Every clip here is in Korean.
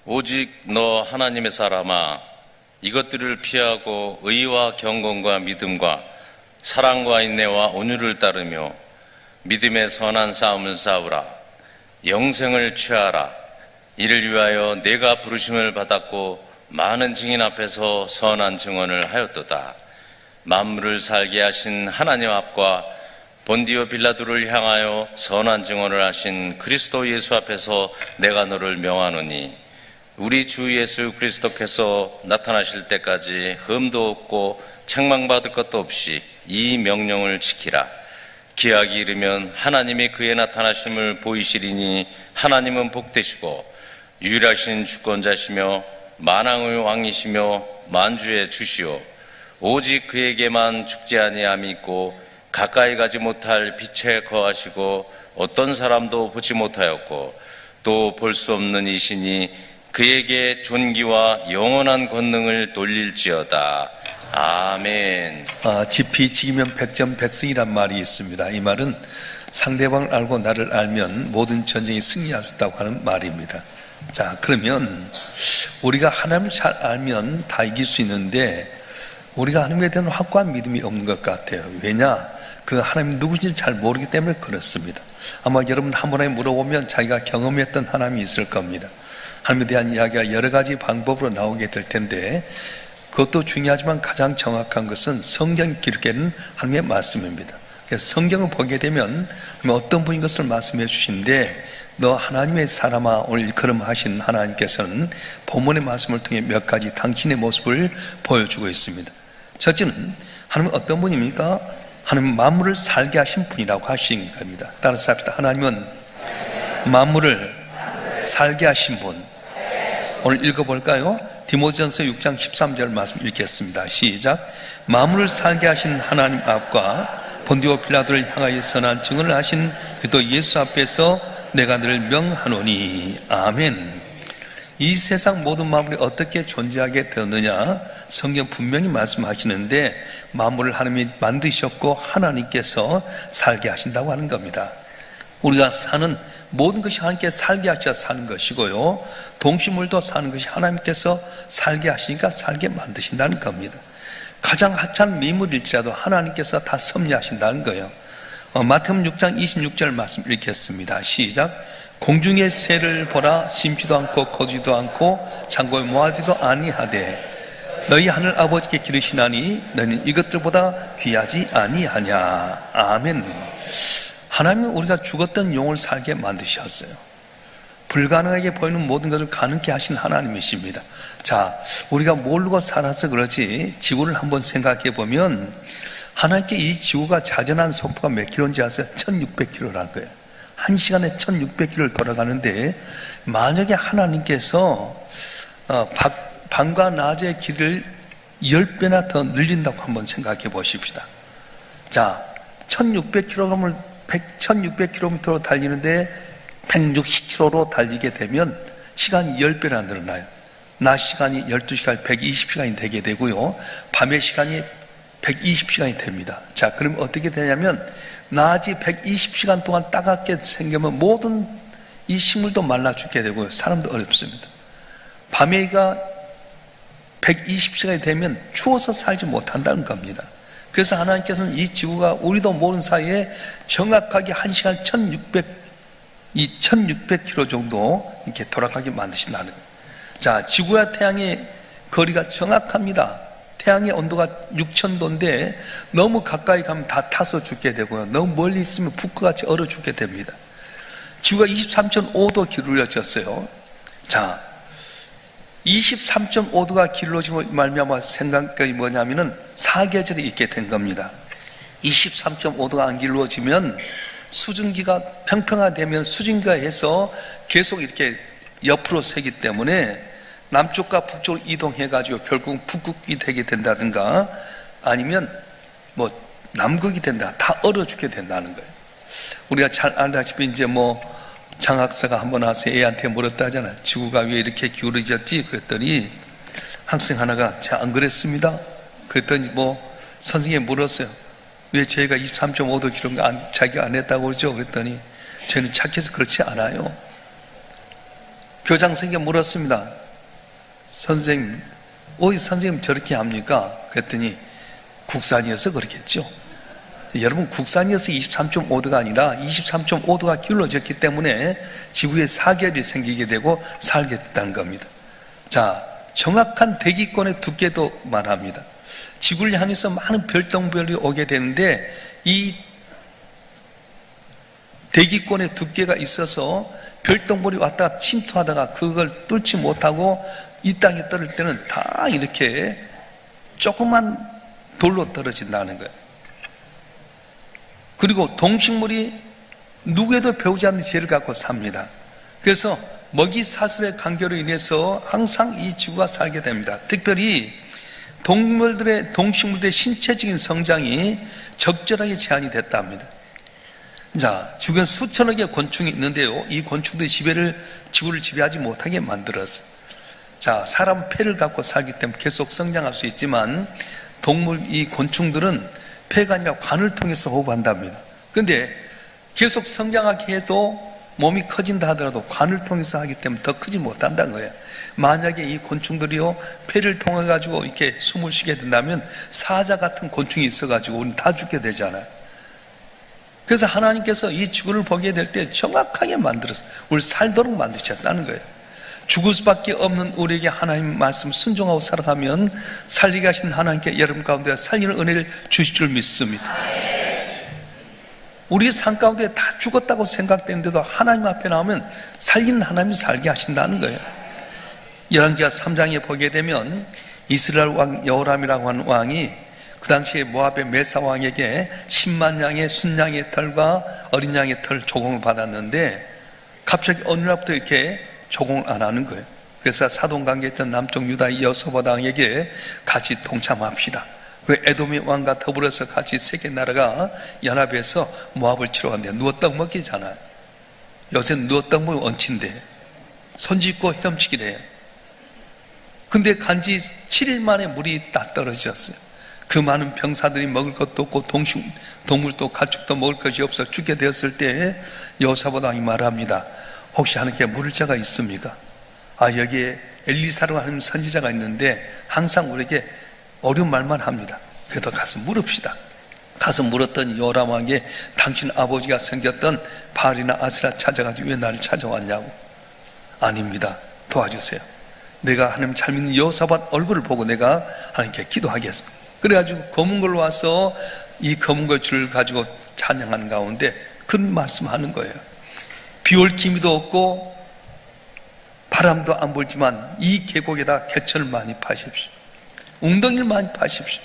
오직 너 하나님의 사람아, 이것들을 피하고 의와 경건과 믿음과 사랑과 인내와 온유를 따르며 믿음의 선한 싸움을 싸우라. 영생을 취하라. 이를 위하여 내가 부르심을 받았고 많은 증인 앞에서 선한 증언을 하였도다. 만물을 살게 하신 하나님 앞과 본디오 빌라도를 향하여 선한 증언을 하신 그리스도 예수 앞에서 내가 너를 명하노니, 우리 주 예수 그리스도께서 나타나실 때까지 흠도 없고 책망받을 것도 없이 이 명령을 지키라. 기약이 이르면 하나님이 그의 나타나심을 보이시리니, 하나님은 복되시고 유일하신 주권자시며 만왕의 왕이시며 만주의 주시오. 오직 그에게만 죽지 아니함이 있고 가까이 가지 못할 빛에 거하시고 어떤 사람도 보지 못하였고 또 볼 수 없는 이시니 그에게 존귀와 영원한 권능을 돌릴지어다. 아멘. 지피 지기면 백전 백승이란 말이 있습니다. 이 말은 상대방을 알고 나를 알면 모든 전쟁에 승리할 수 있다고 하는 말입니다. 자, 그러면 우리가 하나님을 잘 알면 다 이길 수 있는데 우리가 하나님에 대한 확고한 믿음이 없는 것 같아요. 왜냐? 그 하나님이 누구신지 잘 모르기 때문에 그렇습니다. 아마 여러분 한 번에 물어보면 자기가 경험했던 하나님이 있을 겁니다. 하나님에 대한 이야기가 여러 가지 방법으로 나오게 될 텐데, 그것도 중요하지만 가장 정확한 것은 성경이 기록하는 하나님의 말씀입니다. 그래서 성경을 보게 되면 어떤 분인 것을 말씀해 주시는데, 너 하나님의 사람아, 오늘 일컬음 하신 하나님께서는 본문의 말씀을 통해 몇 가지 당신의 모습을 보여주고 있습니다. 첫째는 하나님은 어떤 분입니까? 하나님은 만물을 살게 하신 분이라고 하신 겁니다. 따라서 합시다. 하나님은 만물을 살게 하신 분. 오늘 읽어볼까요? 디모데전서 6장 13절 말씀 읽겠습니다. 시작. 만물을 살게 하신 하나님 앞과 본디오 빌라도를 향하여 선한 증언을 하신 그리스도 예수 앞에서 내가 너를 명하노니. 아멘. 이 세상 모든 만물이 어떻게 존재하게 되었느냐, 성경 분명히 말씀하시는데 만물을 하나님이 만드셨고 하나님께서 살게 하신다고 하는 겁니다. 우리가 사는 모든 것이 하나님께 살게 하셔 사는 것이고요, 동식물도 사는 것이 하나님께서 살게 하시니까 살게 만드신다는 겁니다. 가장 하찮은 미물일지라도 하나님께서 다 섭리하신다는 거예요. 마태복음 6장 26절 말씀 읽겠습니다. 시작. 공중의 새를 보라. 심지도 않고 거두지도 않고 창고에 모아지도 아니하되 너희 하늘 아버지께 기르시나니 너희는 이것들보다 귀하지 아니하냐. 아멘. 하나님은 우리가 죽었던 영을 살게 만드셨어요. 불가능하게 보이는 모든 것을 가능케 하신 하나님이십니다. 자, 우리가 모르고 살아서 그렇지 지구를 한번 생각해 보면 하나님께 이 지구가 자전한 속도가 몇 킬로인지 아세요? 1600킬로라는 거예요. 1시간에 1600킬로를 돌아가는데, 만약에 하나님께서 밤과 낮의 길을 10배나 더 늘린다고 한번 생각해 보십시다. 자, 1600km를 1600km로 달리는데 160km로 달리게 되면 시간이 10배나 늘어나요. 낮 시간이 12시간 120시간이 되게 되고요, 밤의 시간이 120시간이 됩니다. 자, 그럼 어떻게 되냐면 낮이 120시간 동안 따갑게 생기면 모든 이 식물도 말라 죽게 되고요, 사람도 어렵습니다. 밤에가 120시간이 되면 추워서 살지 못한다는 겁니다. 그래서 하나님께서는 이 지구가 우리도 모르는 사이에 정확하게 1시간 1600km 정도 이렇게 돌아가게 만드신다는 거예요. 자, 지구와 태양의 거리가 정확합니다. 태양의 온도가 6000도인데 너무 가까이 가면 다 타서 죽게 되고요, 너무 멀리 있으면 북극같이 얼어 죽게 됩니다. 지구가 23.5도 기울어졌어요. 자, 23.5도가 길러지고 말미암아 생각이 뭐냐면은 사계절이 있게 된 겁니다. 23.5도가 안 길러지면 수증기가 평평화되면 수증기가 해서 계속 이렇게 옆으로 새기 때문에 남쪽과 북쪽으로 이동해가지고 결국 북극이 되게 된다든가 아니면 뭐 남극이 된다, 다 얼어 죽게 된다는 거예요. 우리가 잘 알다시피 이제 장학사가 한번 와서 애한테 물었다 하잖아요. 지구가 왜 이렇게 기울어졌지? 그랬더니 학생 하나가 제가 안 그랬습니다. 그랬더니 선생님이 물었어요. 왜 저희가 23.5도 기록한 거 자기가 안 했다고 그러죠? 그랬더니 저는 착해서 그렇지 않아요. 교장 선생님께 물었습니다. 선생님, 왜 선생님 저렇게 합니까? 그랬더니 국산이어서 그렇겠죠. 여러분, 국산이어서 23.5도가 아니라 23.5도가 기울어졌기 때문에 지구에 사계절이 생기게 되고 살게 됐다는 겁니다. 자, 정확한 대기권의 두께도 말합니다. 지구를 향해서 많은 별똥별이 오게 되는데 이 대기권의 두께가 있어서 별똥별이 왔다가 침투하다가 그걸 뚫지 못하고 이 땅에 떨어질 때는 다 이렇게 조그만 돌로 떨어진다는 거예요. 그리고 동식물이 누구에도 배우지 않는 지혜를 갖고 삽니다. 그래서 먹이 사슬의 관계로 인해서 항상 이 지구가 살게 됩니다. 특별히 동식물들의 신체적인 성장이 적절하게 제한이 됐다 합니다. 자, 주변 수천억 개의 곤충이 있는데요, 이 곤충들이 지구를 지배하지 못하게 만들었어요. 자, 사람 폐를 갖고 살기 때문에 계속 성장할 수 있지만 이 곤충들은 폐가 아니라 관을 통해서 호흡한답니다. 그런데 계속 성장하게 해도 몸이 커진다 하더라도 관을 통해서 하기 때문에 더 크지 못한다는 거예요. 만약에 이 곤충들이요, 폐를 통해 가지고 이렇게 숨을 쉬게 된다면 사자 같은 곤충이 있어 가지고 우리는 다 죽게 되잖아요. 그래서 하나님께서 이 지구를 보게 될 때 정확하게 만들어서 우리 살도록 만드셨다는 거예요. 죽을 수밖에 없는 우리에게 하나님 말씀 순종하고 살아가면 살리게 하신 하나님께 여러분 가운데 살리는 은혜를 주실 줄 믿습니다. 우리 삶 가운데 다 죽었다고 생각되는데도 하나님 앞에 나오면 살리는 하나님이 살게 하신다는 거예요. 열왕기하 3장에 보게 되면 이스라엘 왕 여호람이라고 하는 왕이 그 당시에 모압의 메사 왕에게 10만 양의 순양의 털과 어린 양의 털 조공을 받았는데 갑자기 어느 날부터 이렇게 조공을 안 하는 거예요. 그래서 사돈관계에 있던 남쪽 유다의 여호사밧 왕에게 같이 동참합시다. 에돔의 왕과 더불어서 같이 세 개 나라가 연합해서 모압을 치러 간대요. 누워 떡 먹기잖아요. 요새는 누워 떡 먹으면 얹힌대. 손짓고 헤엄치기래요. 근데 간지 7일 만에 물이 딱 떨어졌어요. 그 많은 병사들이 먹을 것도 없고 동물도 가축도 먹을 것이 없어 죽게 되었을 때 여호사밧 왕이 말합니다. 혹시 하나님께 물을 자가 있습니까? 여기에 엘리사라고 하는 선지자가 있는데 항상 우리에게 어려운 말만 합니다. 그래도 가서 물읍시다. 가서 물었더니 여호람 왕에게 당신 아버지가 섬겼던 바알이나 아세라 찾아가지고 왜 나를 찾아왔냐고. 아닙니다. 도와주세요. 내가 하나님 잘 믿는 여호사밧 얼굴을 보고 내가 하나님께 기도하겠습니다. 그래가지고 검은 걸로 와서 이 검은 걸 줄을 가지고 찬양하는 가운데 그런 말씀하는 거예요. 비올 기미도 없고 바람도 안 불지만 이 계곡에다 개천을 많이 파십시오. 웅덩이를 많이 파십시오.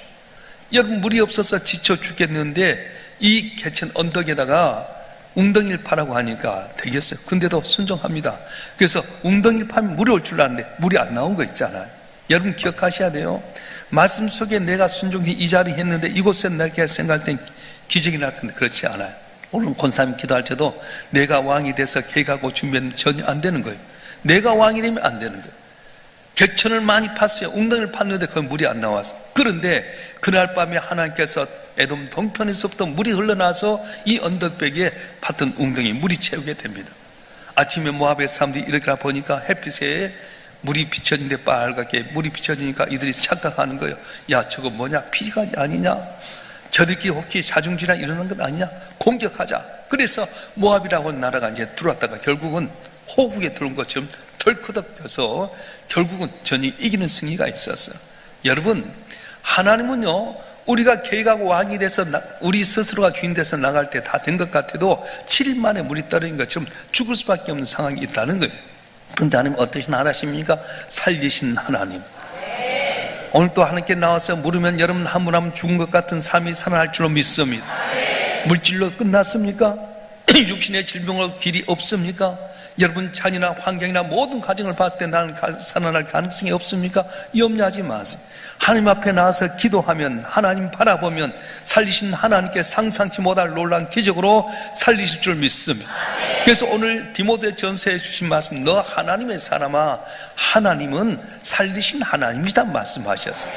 여러분, 물이 없어서 지쳐 죽겠는데 이 개천 언덕에다가 웅덩이를 파라고 하니까 되겠어요. 근데도 순종합니다. 그래서 웅덩이를 파면 물이 올 줄 알았는데 물이 안 나온 거 있잖아요. 여러분 기억하셔야 돼요. 말씀 속에 내가 순종해 이 자리 했는데 이곳에 내가 생각할 땐 기적이 날 건데 그렇지 않아요. 오늘 권사님 기도할 때도 내가 왕이 돼서 계획하고 준비하면 전혀 안 되는 거예요. 내가 왕이 되면 안 되는 거예요. 개천을 많이 팠어요. 웅덩이를 팠는데 그 물이 안 나왔어요. 그런데 그날 밤에 하나님께서 에돔 동편에서부터 물이 흘러나와서 이 언덕백에 팠던 웅덩이 물이 채우게 됩니다. 아침에 모압의 사람들이 이렇게 보니까 햇빛에 물이 비춰진데 빨갛게 물이 비춰지니까 이들이 착각하는 거예요. 야, 저거 뭐냐? 피가 아니냐? 저들끼리 혹시 자중질환 일어난 것 아니냐? 공격하자. 그래서 모압이라고 하는 나라가 이제 들어왔다가 결국은 호국에 들어온 것처럼 덜커덕져서 결국은 전이 이기는 승리가 있었어요. 여러분, 하나님은요, 우리가 계획하고 왕이 돼서 우리 스스로가 주인 돼서 나갈 때 다 된 것 같아도 7일 만에 물이 떨어진 것처럼 죽을 수밖에 없는 상황이 있다는 거예요. 그런데 하나님 어떠신 하나님입니까? 살리신 하나님. 오늘 또 하나님께 나와서 물으면 여러분 한 분 한 분 죽은 것 같은 삶이 살아날 줄로 믿습니다. 물질로 끝났습니까? 육신의 질병으로 길이 없습니까? 여러분 자녀나 환경이나 모든 가정을 봤을 때 나는 살아날 가능성이 없습니까? 염려하지 마세요. 하나님 앞에 나와서 기도하면, 하나님 바라보면 살리신 하나님께 상상치 못할 놀라운 기적으로 살리실 줄 믿습니다. 그래서 오늘 디모데 전서에 주신 말씀, 너 하나님의 사람아, 하나님은 살리신 하나님이다 말씀하셨어요.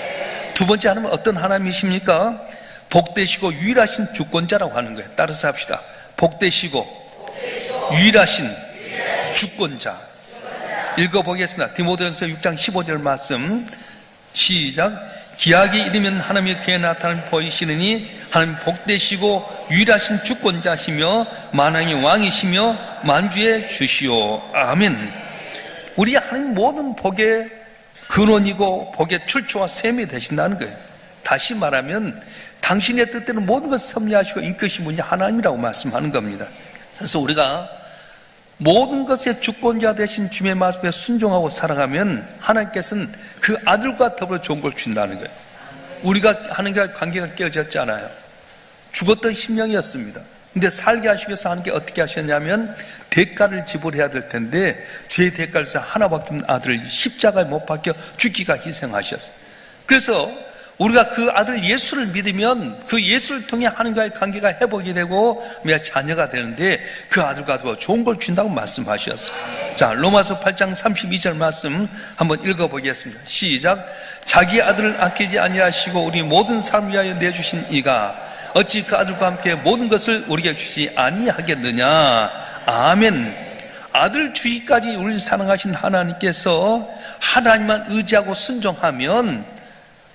두 번째 하나님은 어떤 하나님이십니까? 복되시고 유일하신 주권자라고 하는 거예요. 따라서 합시다. 복되시고 유일하신 주권자. 읽어보겠습니다. 디모데전서 6장 15절 말씀 시작. 기약이 이르면 하나님의 그에 나타나 보이시느니 하나님 복되시고 유일하신 주권자시며 만왕의 왕이시며 만주의 주시오. 아멘. 우리 하나님 모든 복의 근원이고 복의 출처와 셈이 되신다는 거예요. 다시 말하면 당신의 뜻대로 모든 것을 섭리하시고 이끄신 분이 하나님이라고 말씀하는 겁니다. 그래서 우리가 모든 것의 주권자 되신 주님의 말씀에 순종하고 살아가면 하나님께서는 그 아들과 더불어 좋은 걸 준다는 거예요. 우리가 하나님과 관계가 깨어졌잖아요. 죽었던 심령이었습니다. 근데 살게 하시기 위해서 하나님께 어떻게 하셨냐면 대가를 지불해야 될 텐데 죄의 대가를 위해서 하나밖에 없는 아들을 십자가에 못 박혀 죽기가 희생하셨어요. 그래서 우리가 그 아들 예수를 믿으면 그 예수를 통해 하나님과의 관계가 회복이 되고 우리가 자녀가 되는데 그 아들과 더 좋은 걸 준다고 말씀하셨어요. 자, 로마서 8장 32절 말씀 한번 읽어보겠습니다. 시작. 자기 아들을 아끼지 아니하시고 우리 모든 사람 위하여 내주신 이가 어찌 그 아들과 함께 모든 것을 우리에게 주시지 아니하겠느냐. 아멘. 아들 주기까지 우리를 사랑하신 하나님께서 하나님만 의지하고 순종하면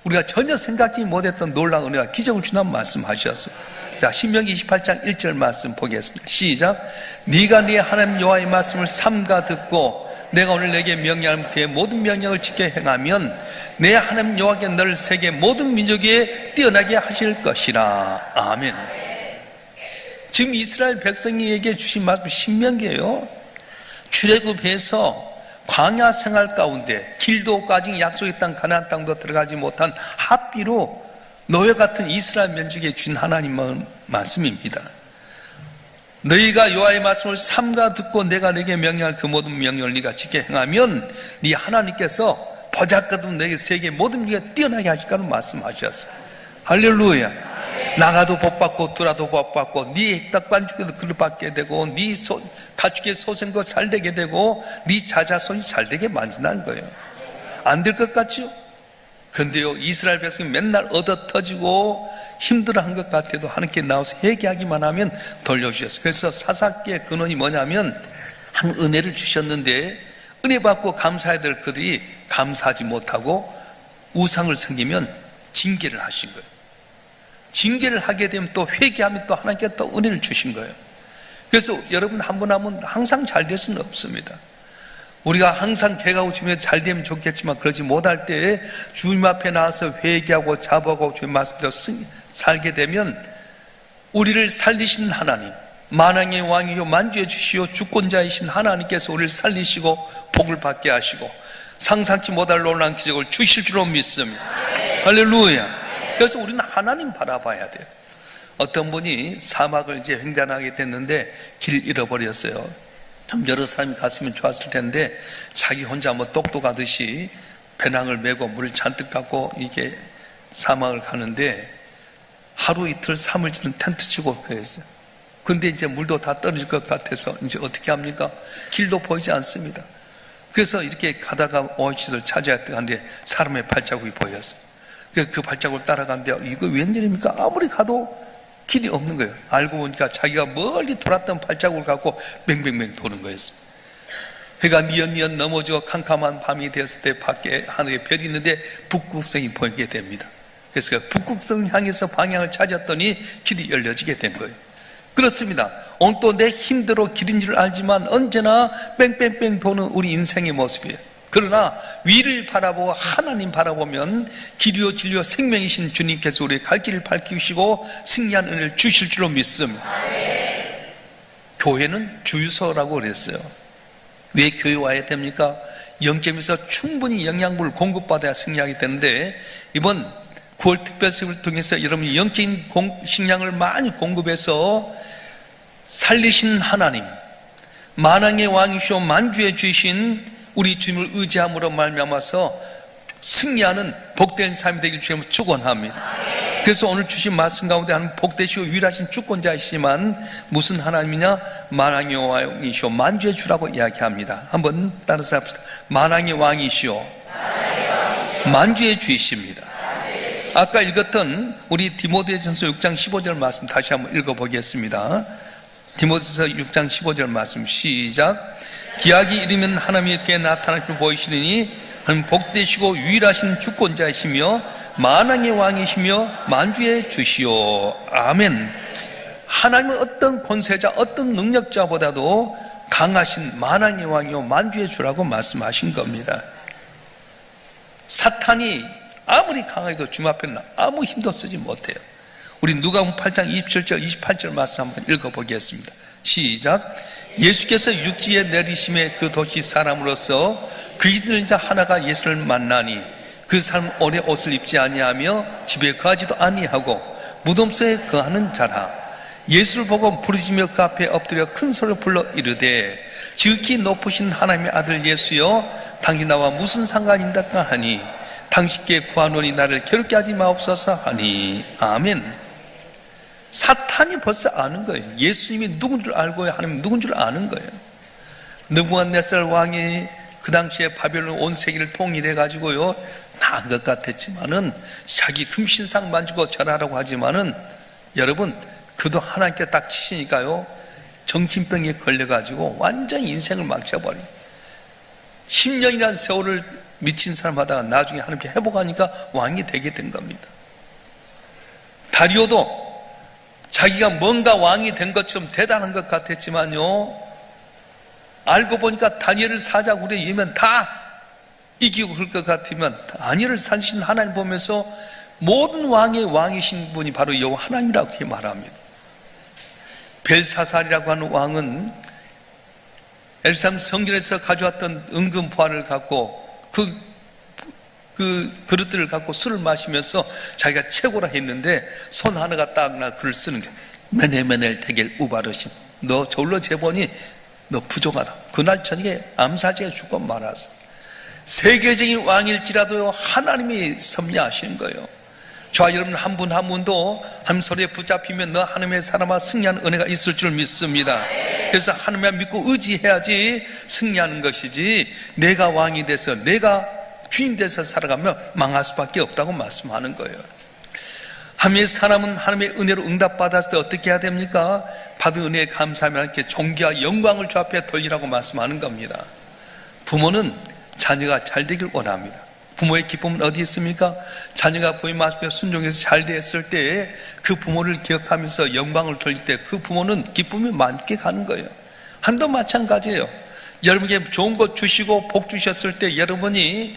우리가 전혀 생각지 못했던 놀라운 은혜와 기적을 준다고 말씀하셨어요. 자, 신명기 28장 1절 말씀 보겠습니다. 시작. 네가 네 하나님 여호와의 말씀을 삼가 듣고 내가 오늘 내게 명령한 그의 모든 명령을 지켜 행하면 내 하나님 여호와께 너를 세계 모든 민족에 뛰어나게 하실 것이라. 아멘. 지금 이스라엘 백성에게 주신 말씀 신명기예요. 출애굽해서 광야 생활 가운데 길도 까지 약속의 땅 가나안 땅도 들어가지 못한 합비로 노예 같은 이스라엘 민족에 주신 하나님의 말씀입니다. 너희가 여호와의 말씀을 삼가 듣고 내가 네게 명령할 그 모든 명령을 네가 지켜 행하면 네 하나님께서 보잘것없는 너희 세계 모든 민족에 뛰어나게 하실 거라고 말씀하셨어요. 할렐루야. 나가도 복받고 들어도 복받고 네 떡반죽도 그릇받게 되고 네 가축의 소생도 잘되게 되고 네 자손이 잘되게 만든다는 거예요. 안 될 것 같죠? 그런데요, 이스라엘 백성이 맨날 얻어터지고 힘들어한 것 같아도 하나님께 나와서 회개하기만 하면 돌려주셨어요. 그래서 사사기의 근원이 뭐냐면 한 은혜를 주셨는데 은혜 받고 감사해야 될 그들이 감사하지 못하고 우상을 섬기면 징계를 하신 거예요. 징계를 하게 되면 또 회개하면 또 하나님께 또 은혜를 주신 거예요. 그래서 여러분 한 분 한 분 항상 잘 될 수는 없습니다. 우리가 항상 배가고 주님에 잘 되면 좋겠지만 그러지 못할 때에 주님 앞에 나와서 회개하고 자복하고 주님 말씀대로 살게 되면 우리를 살리신 하나님, 만왕의 왕이요 만주의 주시오 주권자이신 하나님께서 우리를 살리시고 복을 받게 하시고 상상치 못할 놀라운 기적을 주실 줄로 믿습니다. 할렐루야. 그래서 우리는 하나님 바라봐야 돼요. 어떤 분이 사막을 이제 횡단하게 됐는데 길 잃어버렸어요. 좀 여러 사람이 갔으면 좋았을 텐데 자기 혼자 뭐 똑똑하듯이 배낭을 메고 물을 잔뜩 갖고 이게 사막을 가는데 하루 이틀 3일쯤 텐트 치고 그랬어요. 근데 이제 물도 다 떨어질 것 같아서 이제 어떻게 합니까? 길도 보이지 않습니다. 그래서 이렇게 가다가 오아시스를 찾아야 하는데 사람의 발자국이 보였어요. 그 발자국을 따라가는데 이거 웬일입니까? 아무리 가도 길이 없는 거예요. 알고 보니까 자기가 멀리 돌았던 발자국을 갖고 뱅뱅뱅 도는 거였어요. 해가 뉘엿뉘엿 넘어져 캄캄한 밤이 되었을 때 밖에 하늘에 별이 있는데 북극성이 보이게 됩니다. 그래서 그 북극성 향해서 방향을 찾았더니 길이 열려지게 된 거예요. 그렇습니다. 오늘 또 내 힘대로 길인 줄 알지만 언제나 뺑뺑뺑 도는 우리 인생의 모습이에요. 그러나 위를 바라보고 하나님 바라보면 길이요 진리요 생명이신 주님께서 우리의 갈 길을 밝히시고 승리한 은혜를 주실 줄로 믿습니다. 교회는 주유소라고 그랬어요. 왜 교회 와야 됩니까? 영점에서 충분히 영양분을 공급받아야 승리하게 되는데 이번 9월 특별세를 통해서 여러분이 영적인 식량을 많이 공급해서 살리신 하나님, 만왕의 왕이시오 만주의 주이신 우리 주님을 의지함으로 말미암아서 승리하는 복된 삶이 되길 주님을 축원합니다. 그래서 오늘 주신 말씀 가운데 하는 복되시고 유일하신 주권자이시지만 무슨 하나님이냐? 만왕의 왕이시오 만주의 주라고 이야기합니다. 한번 따라서 합시다. 만왕의 왕이시오 만주의 주이십니다. 아까 읽었던 우리 디모데전서 6장 15절 말씀 다시 한번 읽어보겠습니다. 디모데전서 6장 15절 말씀 시작. 기약이 이르면 하나님의 그에 나타나심을 보이시리니 하나님 복되시고 유일하신 주권자이시며 만왕의 왕이시며 만주의 주시오. 아멘. 하나님은 어떤 권세자, 어떤 능력자보다도 강하신 만왕의 왕이요 만주의 주라고 말씀하신 겁니다. 사탄이 아무리 강하게도 주님 앞에는 아무 힘도 쓰지 못해요. 우리 누가복음 8장 27절 28절 말씀 한번 읽어보겠습니다. 시작. 예수께서 육지에 내리심에 그 도시 사람으로서 귀신들 자 하나가 예수를 만나니 그 사람 오래 옷을 입지 아니하며 집에 거하지도 아니하고 무덤 속에 거하는 자라. 예수를 보고 부르짖으며 그 앞에 엎드려 큰 소리로 불러 이르되 지극히 높으신 하나님의 아들 예수여 당신 나와 무슨 상관인가 하니 당신께 구하노니 나를 괴롭게 하지 마옵소서 하니. 아멘. 사탄이 벌써 아는 거예요. 예수님이 누군 줄 알고 하나님 누군 줄 아는 거예요. 느부갓네살 왕이 그 당시에 바벨론 온 세계를 통일해 가지고요 나은 것 같았지만은 자기 금신상 만지고 절하라고 하지만은 여러분 그도 하나님께 딱 치시니까요 정신병에 걸려가지고 완전히 인생을 망쳐버려요. 10년이라는 세월을 미친 사람 하다가 나중에 하나님께 회복하니까 왕이 되게 된 겁니다. 다리오도 자기가 뭔가 왕이 된 것처럼 대단한 것 같았지만요 알고 보니까 다니엘을 사자굴에 이으면 다 이기고 그럴 것 같으면 다니엘을 살리신 하나님 보면서 모든 왕의 왕이신 분이 바로 여호와 하나님이라고 말합니다. 벨사살이라고 하는 왕은 엘삼 성전에서 가져왔던 은금 보화를 갖고 그 그릇들을 갖고 술을 마시면서 자기가 최고라 했는데 손 하나가 딱 글을 쓰는 게 메네메넬 테겔 우바르신 너 저울로 재보니 너 부족하다. 그날 저녁에 암사지에 죽고 말았어. 세계적인 왕일지라도 하나님이 섭리하시는 거예요. 저와 여러분 한 분 한 분도 한 소리에 붙잡히면 너 하나님의 사람아 승리하는 은혜가 있을 줄 믿습니다. 그래서 하나님을 믿고 의지해야지 승리하는 것이지 내가 왕이 돼서 내가 주인 돼서 살아가면 망할 수밖에 없다고 말씀하는 거예요. 하나님의 사람은 하나님의 은혜로 응답받았을 때 어떻게 해야 됩니까? 받은 은혜에 감사하며 이렇게 존귀와 영광을 주 앞에 돌리라고 말씀하는 겁니다. 부모는 자녀가 잘 되길 원합니다. 부모의 기쁨은 어디 있습니까? 자녀가 부모의 말씀에 순종해서 잘 되었을 때 그 부모를 기억하면서 영광을 돌릴 때 그 부모는 기쁨이 만끽하는 거예요. 하나님도 마찬가지예요. 여러분에게 좋은 것 주시고 복 주셨을 때 여러분이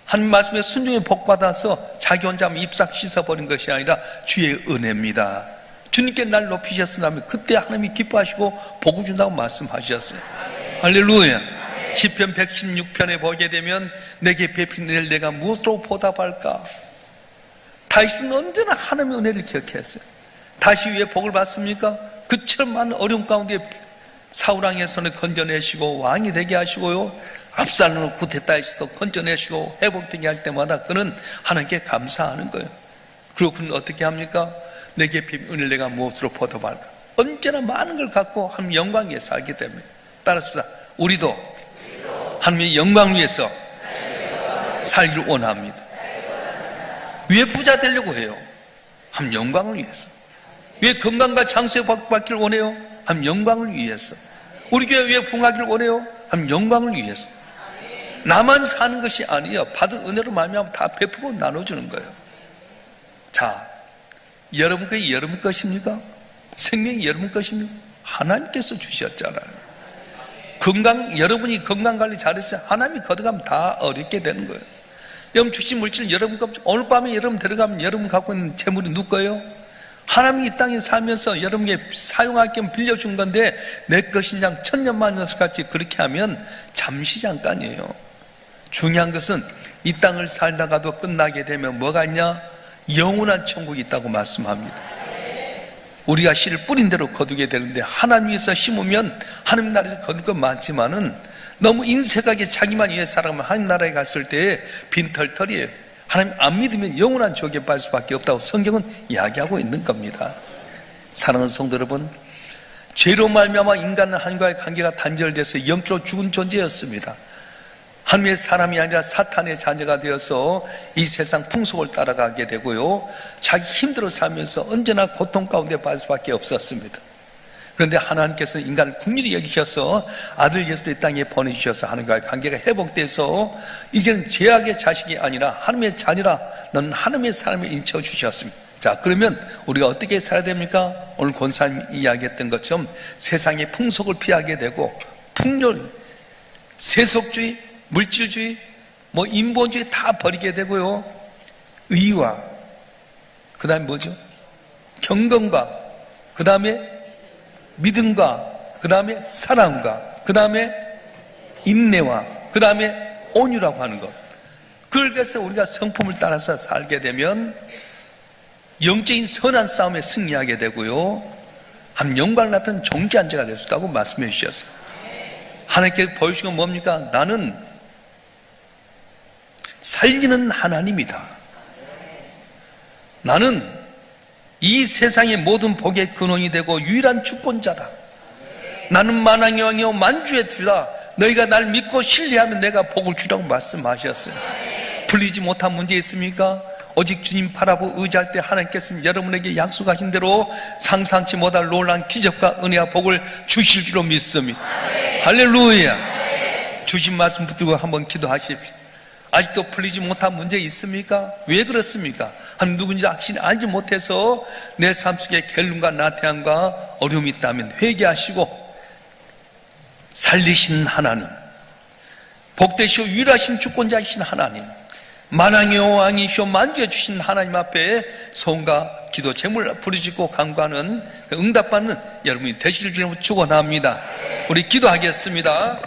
하나님 말씀에 순종에 복 받아서 자기 혼자 입싹 씻어버린 것이 아니라 주의 은혜입니다. 주님께 날 높이셨으면 그때 하나님이 기뻐하시고 복을 준다고 말씀하셨어요. 할렐루야. 시편 116편에 보게 되면 내게 베푼 은혜를 내가 무엇으로 보답할까? 다윗은 언제나 하나님의 은혜를 기억했어요. 다윗이 왜 복을 받습니까? 그처럼 많은 어려움 가운데 사울왕의 손을 건져내시고 왕이 되게 하시고요 압살롬을 구했다 해서도 건져내시고 회복되게 할 때마다 그는 하나님께 감사하는 거예요. 그리고 그는 어떻게 합니까? 내게 베푼 은혜를 내가 무엇으로 보답할까? 언제나 많은 걸 갖고 하나님 영광 위에 살기 때문에 따라서 우리도 하나님의 영광 위해서 살기를 원합니다. 왜 부자 되려고 해요? 하나님 영광을 위해서. 왜 건강과 장수의 복받기를 원해요? 하나님 영광을 위해서. 우리 교회 왜 부흥하기를 원해요? 하나님 영광을 위해서. 나만 사는 것이 아니에요. 받은 은혜로 말미암아 다 베푸고 나눠주는 거예요. 자, 여러분 게 여러분 것입니까? 생명이 여러분 것입니까? 하나님께서 주셨잖아요. 여러분이 건강관리 잘했어요. 하나님이 거둬가면 다 어렵게 되는 거예요. 여러분 주신 물질 여러분 오늘 밤에 여러분 들어가면 여러분 갖고 있는 재물이 누구 거예요? 하나님이 이 땅에 살면서 여러분에게 사용할 겸 빌려준 건데 내 것이냐 천년만년같이 그렇게 하면 잠시 잠깐이에요. 중요한 것은 이 땅을 살다가도 끝나게 되면 뭐가 있냐? 영원한 천국이 있다고 말씀합니다. 우리가 씨를 뿌린 대로 거두게 되는데 하나님께서 심으면 하나님 나라에서 거둘 건 많지만은 너무 인색하게 자기만 위해 살아가면 하나님 나라에 갔을 때 빈털털이에요. 하나님 안 믿으면 영원한 지옥에 빠질 수밖에 없다고 성경은 이야기하고 있는 겁니다. 사랑하는 성도 여러분, 죄로 말미암아 인간은 하나님과의 관계가 단절돼서 영적으로 죽은 존재였습니다. 하나님의 사람이 아니라 사탄의 자녀가 되어서 이 세상 풍속을 따라가게 되고요 자기 힘대로 살면서 언제나 고통 가운데 빠질 수밖에 없었습니다. 그런데 하나님께서 인간을 긍휼히 여기셔서 아들 예수를 이 땅에 보내주셔서 하나님과의 관계가 회복돼서 이제는 죄악의 자식이 아니라 하나님의 자녀라, 너는 하나님의 사람을 인쳐주셨습니다. 자, 그러면 우리가 어떻게 살아야 됩니까? 오늘 권사님이 이야기했던 것처럼 세상의 풍속을 피하게 되고 풍요를, 세속주의, 물질주의, 인본주의 다 버리게 되고요, 의와 그 다음에 뭐죠? 경건과 그 다음에 믿음과 그 다음에 사랑과 그 다음에 인내와 그 다음에 온유라고 하는 것, 그래서 우리가 성품을 따라서 살게 되면 영적인 선한 싸움에 승리하게 되고요, 한 영광 같은 존귀한 자가 될 수 있다고 말씀해 주셨어요. 하나님께서 보여주신 건 뭡니까? 나는 살리는 하나님이다. 나는 이 세상의 모든 복의 근원이 되고 유일한 주권자다. 나는 만왕의 왕이요 만주의 주다. 너희가 날 믿고 신뢰하면 내가 복을 주라고 말씀하셨어요. 풀리지 못한 문제 있습니까? 오직 주님 바라보고 의지할 때 하나님께서는 여러분에게 약속하신 대로 상상치 못할 놀라운 기적과 은혜와 복을 주실 줄로 믿습니다. 할렐루야. 주신 말씀 붙들고 한번 기도하십시오. 아직도 풀리지 못한 문제 있습니까? 왜 그렇습니까? 하나님 누군지 확실히 알지 못해서 내 삶 속에 결론과 나태함과 어려움이 있다면 회개하시고, 살리신 하나님, 복되시오 유일하신 주권자이신 하나님, 만왕의 왕이시오 만주해 주신 하나님 앞에 소원과 기도 제물 부르짖고 간구하는 응답받는 여러분이 되시길 주님으로 축원합니다. 우리 기도하겠습니다.